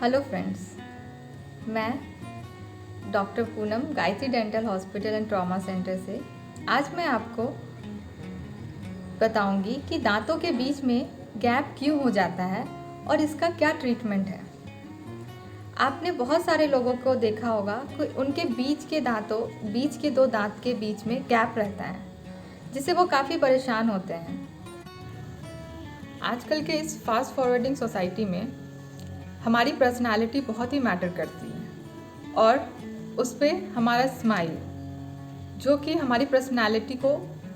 Hello friends, मैं doctor Poonam Gayatri dental hospital and trauma centre से आज मैं आपको बताऊंगी कि दांतों के बीच में गैप क्यों हो जाता है और इसका क्या ट्रीटमेंट है। आपने बहुत सारे लोगों को देखा होगा कि उनके बीच के दो दांत के बीच में गैप रहता है, जिससे वो काफ़ी परेशान होते हैं। आजकल के इस फास्ट फॉरवर्डिंग सोसाइटी में हमारी पर्सनालिटी बहुत ही मैटर करती है और उस पर हमारा स्माइल जो कि हमारी पर्सनालिटी को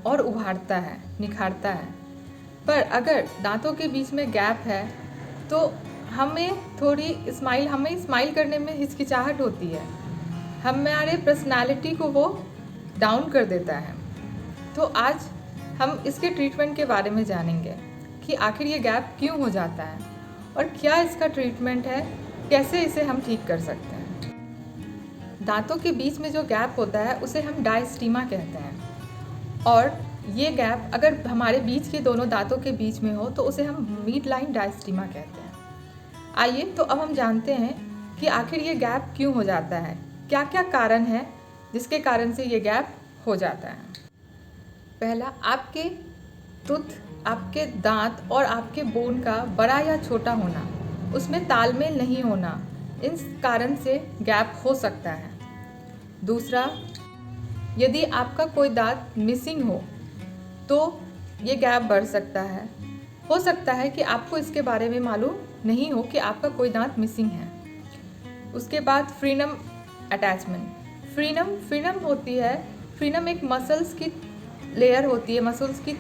और उभारता है, निखारता है। पर अगर दांतों के बीच में गैप है तो हमें स्माइल करने में हिचकिचाहट होती है, हमारे पर्सनालिटी को वो डाउन कर देता है। तो आज हम इसके ट्रीटमेंट के बारे में जानेंगे कि आखिर ये गैप क्यों हो जाता है और क्या इसका ट्रीटमेंट है, कैसे इसे हम ठीक कर सकते हैं। दांतों के बीच में जो गैप होता है उसे हम डायस्टीमा कहते हैं और ये गैप अगर हमारे बीच के दोनों दांतों के बीच में हो तो उसे हम मिड लाइन डायस्टीमा कहते हैं। आइए तो अब हम जानते हैं कि आखिर ये गैप क्यों हो जाता है, क्या क्या कारण है जिसके कारण से ये गैप हो जाता है। पहला, आपके दांत और आपके बोन का बड़ा या छोटा होना, उसमें तालमेल नहीं होना, इस कारण से गैप हो सकता है। दूसरा, यदि आपका कोई दांत मिसिंग हो तो ये गैप बढ़ सकता है। हो सकता है कि आपको इसके बारे में मालूम नहीं हो कि आपका कोई दांत मिसिंग है। उसके बाद फ्रीनम अटैचमेंट। फ्रीनम एक मसल्स की लेयर होती है, मसल्स की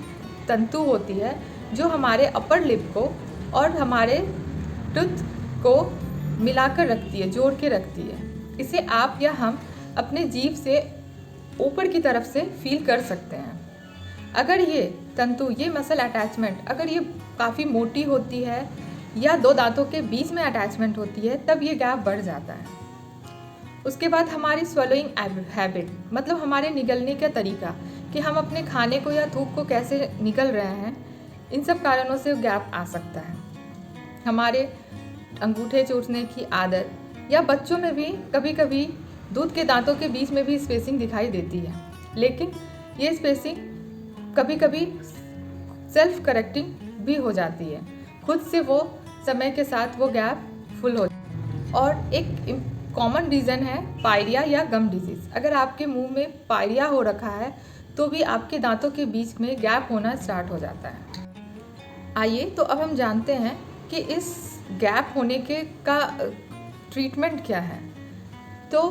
तंतु होती है जो हमारे अपर लिप को और हमारे टूथ को मिलाकर रखती है, जोड़ के रखती है। इसे आप या हम अपने जीभ से ऊपर की तरफ से फील कर सकते हैं। अगर ये मसल अटैचमेंट अगर ये काफ़ी मोटी होती है या दो दांतों के बीच में अटैचमेंट होती है तब ये गैप बढ़ जाता है। उसके बाद हमारी स्वलोइंग हैबिट, मतलब हमारे निगलने का तरीका कि हम अपने खाने को या थूक को कैसे निगल रहे हैं, इन सब कारणों से गैप आ सकता है। हमारे अंगूठे चूसने की आदत या बच्चों में भी कभी कभी दूध के दांतों के बीच में भी स्पेसिंग दिखाई देती है, लेकिन ये स्पेसिंग कभी कभी सेल्फ करेक्टिंग भी हो जाती है, खुद से वो समय के साथ वो गैप फुल हो। और एक कॉमन रीज़न है पायरिया या गम डिजीज़। अगर आपके मुंह में पायरिया हो रखा है तो भी आपके दांतों के बीच में गैप होना स्टार्ट हो जाता है। आइए तो अब हम जानते हैं कि इस गैप होने का ट्रीटमेंट क्या है। तो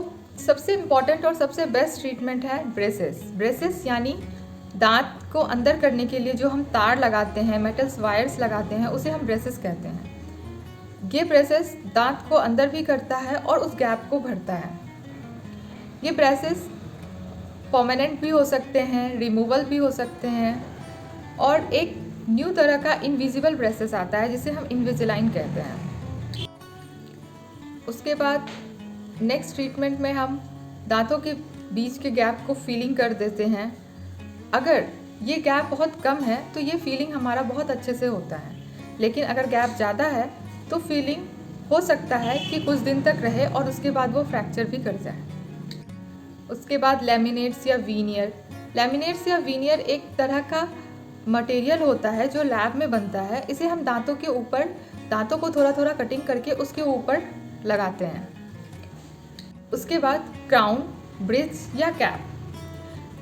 सबसे इम्पॉर्टेंट और सबसे बेस्ट ट्रीटमेंट है ब्रेसेस यानी दांत को अंदर करने के लिए जो हम तार लगाते हैं, मेटल्स वायर्स लगाते हैं, उसे हम ब्रेसेस कहते हैं। ये ब्रेसेस दांत को अंदर भी करता है और उस गैप को भरता है। ये ब्रेसेस परमानेंट भी हो सकते हैं, रिमूवल भी हो सकते हैं, और एक न्यू तरह का इनविजिबल ब्रेसेस आता है जिसे हम इनविजिलाइन कहते हैं। उसके बाद नेक्स्ट ट्रीटमेंट में हम दांतों के बीच के गैप को फीलिंग कर देते हैं। अगर ये गैप बहुत कम है तो ये फीलिंग हमारा बहुत अच्छे से होता है, लेकिन अगर गैप ज़्यादा है तो फीलिंग हो सकता है कि कुछ दिन तक रहे और उसके बाद वो फ्रैक्चर भी कर जाए। उसके बाद लैमिनेट्स या वीनियर एक तरह का मटेरियल होता है जो लैब में बनता है। इसे हम दांतों को थोड़ा थोड़ा कटिंग करके उसके ऊपर लगाते हैं। उसके बाद क्राउन, ब्रिज या कैप,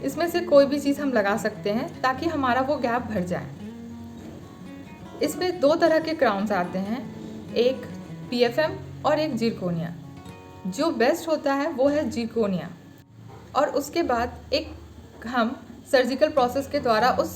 इसमें से कोई भी चीज़ हम लगा सकते हैं ताकि हमारा वो गैप भर जाए। इसमें दो तरह के क्राउन्स आते हैं, एक PFM और एक जिरकोनिया। जो बेस्ट होता है वो है जिरकोनिया। और उसके बाद हम सर्जिकल प्रोसेस के द्वारा उस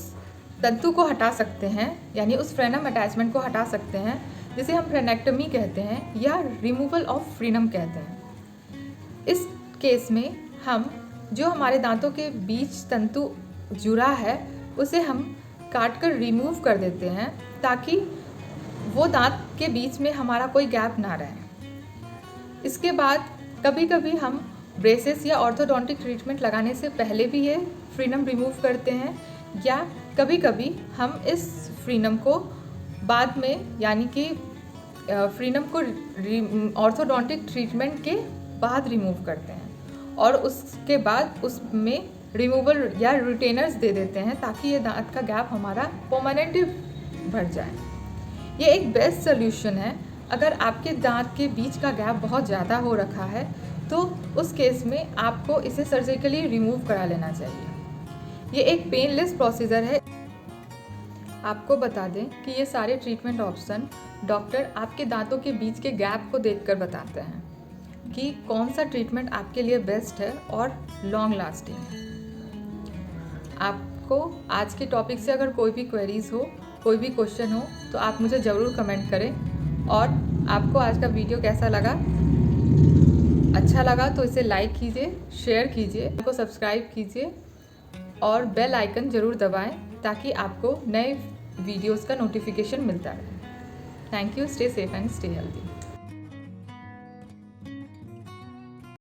तंतु को हटा सकते हैं, यानी उस फ्रेनम अटैचमेंट को हटा सकते हैं, जिसे हम फ्रेनेक्टमी कहते हैं या रिमूवल ऑफ फ्रीनम कहते हैं। इस केस में हम जो हमारे दांतों के बीच तंतु जुड़ा है उसे हम काट कर रिमूव कर देते हैं ताकि वो दांत के बीच में हमारा कोई गैप ना रहे। इसके बाद कभी कभी हम ब्रेसेस या ऑर्थोडोंटिक ट्रीटमेंट लगाने से पहले भी ये फ्रीनम रिमूव करते हैं, या कभी कभी हम इस फ्रीनम को बाद में यानी कि फ्रीनम को ऑर्थोडोंटिक ट्रीटमेंट के बाद रिमूव करते हैं और उसके बाद उसमें रिमूवल या रिटेनर्स दे देते हैं ताकि ये दांत का गैप हमारा परमानेंटली भर जाए। ये एक बेस्ट सोल्यूशन है। अगर आपके दांत के बीच का गैप बहुत ज़्यादा हो रखा है तो उस केस में आपको इसे सर्जिकली रिमूव करा लेना चाहिए। ये एक पेनलेस प्रोसीजर है। आपको बता दें कि ये सारे ट्रीटमेंट ऑप्शन डॉक्टर आपके दांतों के बीच के गैप को देखकर बताते हैं कि कौन सा ट्रीटमेंट आपके लिए बेस्ट है और लॉन्ग लास्टिंग है। आपको आज के टॉपिक से अगर कोई भी क्वेरीज हो, कोई भी क्वेश्चन हो तो आप मुझे ज़रूर कमेंट करें। और आपको आज का वीडियो कैसा लगा? अच्छा लगा तो इसे लाइक कीजिए, शेयर कीजिए, को सब्सक्राइब कीजिए और बेल आइकन ज़रूर दबाएं ताकि आपको नए वीडियोस का नोटिफिकेशन मिलता रहे। Thank you. Stay safe and stay healthy.